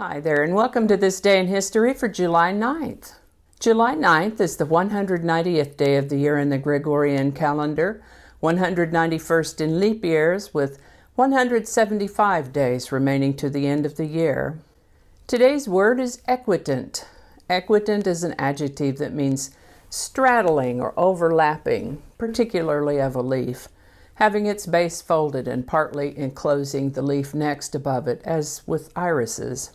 Hi there, and welcome to this day in history for July 9th. July 9th is the 190th day of the year in the Gregorian calendar, 191st in leap years, with 175 days remaining to the end of the year. Today's word is equitant. Equitant is an adjective that means straddling or overlapping, particularly of a leaf, having its base folded and partly enclosing the leaf next above it, as with irises.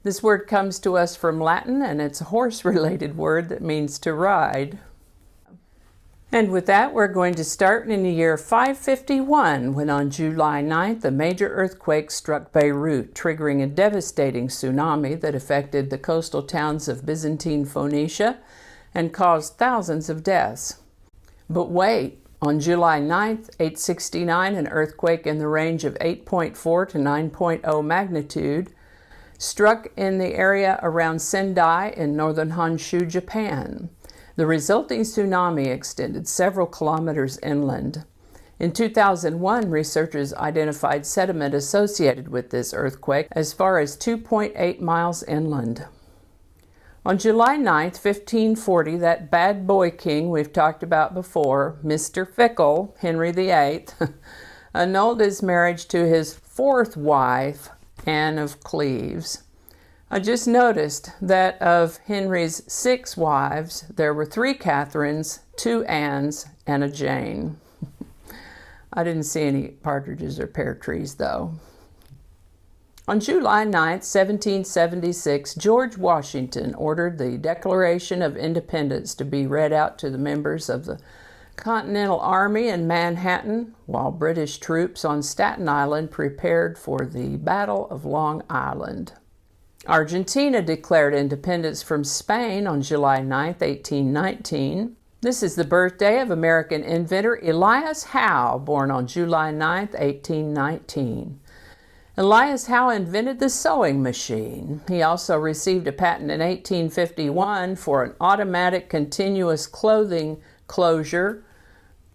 This word comes to us from Latin, and it's a horse-related word that means to ride. And with that, we're going to start in the year 551, when on July 9th, a major earthquake struck Beirut, triggering a devastating tsunami that affected the coastal towns of Byzantine Phoenicia and caused thousands of deaths. But wait, on July 9th, 869, an earthquake in the range of 8.4 to 9.0 magnitude struck in the area around Sendai in northern Honshu, Japan. The resulting tsunami extended several kilometers inland. In 2001, researchers identified sediment associated with this earthquake as far as 2.8 miles inland. On July 9th, 1540, that bad boy king we've talked about before, Mr. Fickle, Henry VIII, annulled his marriage to his fourth wife, Anne of Cleves. I just noticed that of Henry's 6 wives, there were 3 Catherines, 2 Annes, and a Jane. I didn't see any partridges or pear trees, though. On July 9th, 1776, George Washington ordered the Declaration of Independence to be read out to the members of the Continental Army in Manhattan, while British troops on Staten Island prepared for the Battle of Long Island. Argentina declared independence from Spain on July 9, 1819. This is the birthday of American inventor Elias Howe, born on July 9, 1819. Elias Howe invented the sewing machine. He also received a patent in 1851 for an automatic continuous clothing closure,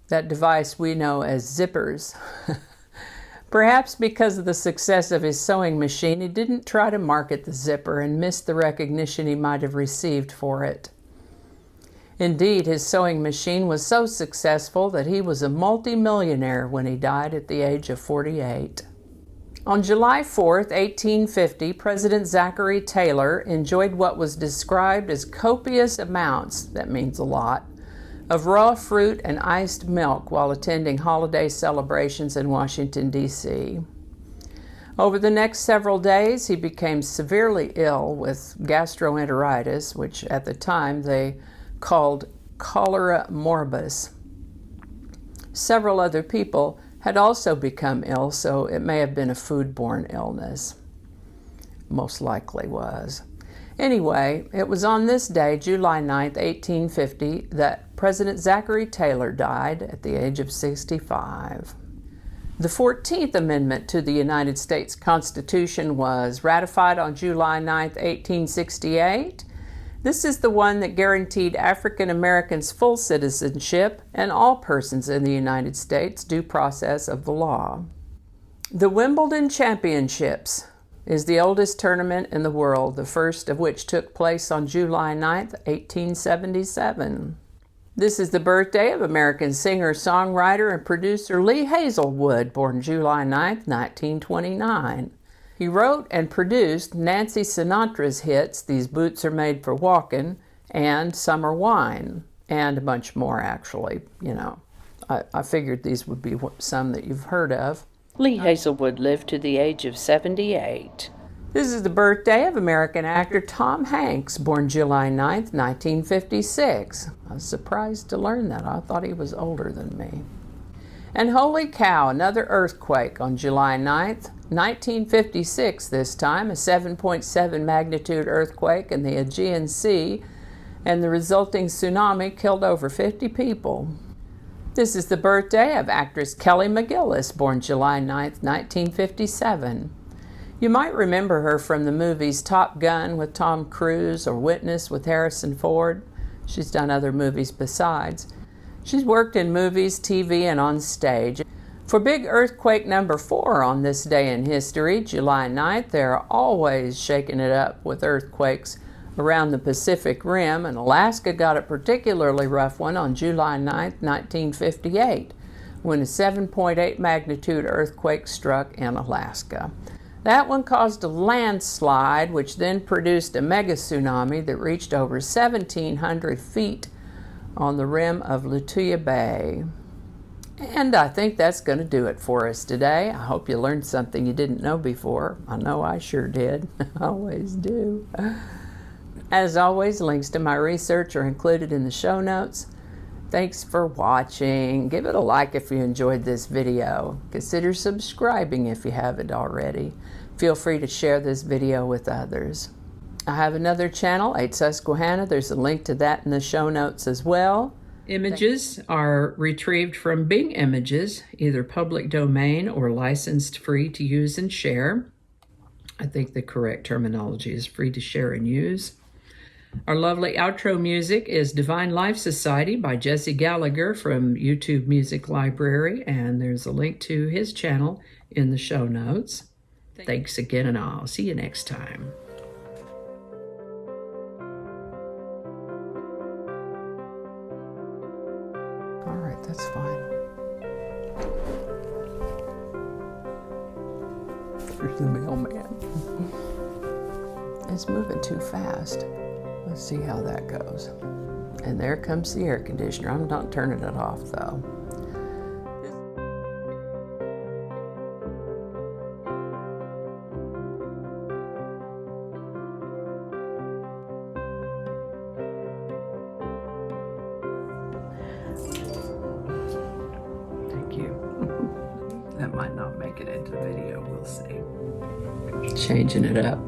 that device we know as zippers. Perhaps because of the success of his sewing machine, he didn't try to market the zipper and missed the recognition he might have received for it. Indeed, his sewing machine was so successful that he was a multi-millionaire when he died at the age of 48. On July 4, 1850, President Zachary Taylor enjoyed what was described as copious amounts, that means a lot, of raw fruit and iced milk while attending holiday celebrations in Washington, D.C. Over the next several days, he became severely ill with gastroenteritis, which at the time they called cholera morbus. Several other people had also become ill, so it may have been a foodborne illness. Most likely was. Anyway, it was on this day, July 9, 1850, that President Zachary Taylor died at the age of 65. The 14th Amendment to the United States Constitution was ratified on July 9, 1868. This is the one that guaranteed African Americans full citizenship and all persons in the United States due process of the law. The Wimbledon Championships is the oldest tournament in the world, the first of which took place on July 9, 1877. This is the birthday of American singer, songwriter, and producer Lee Hazlewood, born July 9, 1929. He wrote and produced Nancy Sinatra's hits, These Boots Are Made for Walkin', and Summer Wine, and a bunch more, actually. I figured these would be some that you've heard of. Lee Hazlewood lived to the age of 78. This is the birthday of American actor Tom Hanks, born July 9, 1956. I was surprised to learn that. I thought he was older than me. And holy cow, another earthquake on July 9th, 1956 this time, a 7.7 magnitude earthquake in the Aegean Sea, and the resulting tsunami killed over 50 people. This is the birthday of actress Kelly McGillis, born July 9th, 1957. You might remember her from the movies Top Gun with Tom Cruise or Witness with Harrison Ford. She's done other movies besides. She's worked in movies, TV, and on stage. For big earthquake number 4 on this day in history, July 9th, they're always shaking it up with earthquakes around the Pacific Rim, and Alaska got a particularly rough one on July 9th, 1958, when a 7.8 magnitude earthquake struck in Alaska. That one caused a landslide, which then produced a mega tsunami that reached over 1,700 feet on the rim of Lituya Bay. And I think that's going to do it for us today. I hope you learned something you didn't know before. I know I sure did. I always do. As always, links to my research are included in the show notes. Thanks for watching. Give it a like if you enjoyed this video. Consider subscribing if you haven't already. Feel free to share this video with others. I have another channel, 8 Susquehanna. There's a link to that in the show notes as well. Images are retrieved from Bing Images, either public domain or licensed free to use and share. I think the correct terminology is free to share and use. Our lovely outro music is Divine Life Society by Jesse Gallagher from YouTube Music Library, and there's a link to his channel in the show notes. Thanks again, and I'll see you next time. That's fine. There's the mailman. It's moving too fast. Let's see how that goes. And there comes the air conditioner. I'm not turning it off though. That might not make it into the video, we'll see. Changing it up.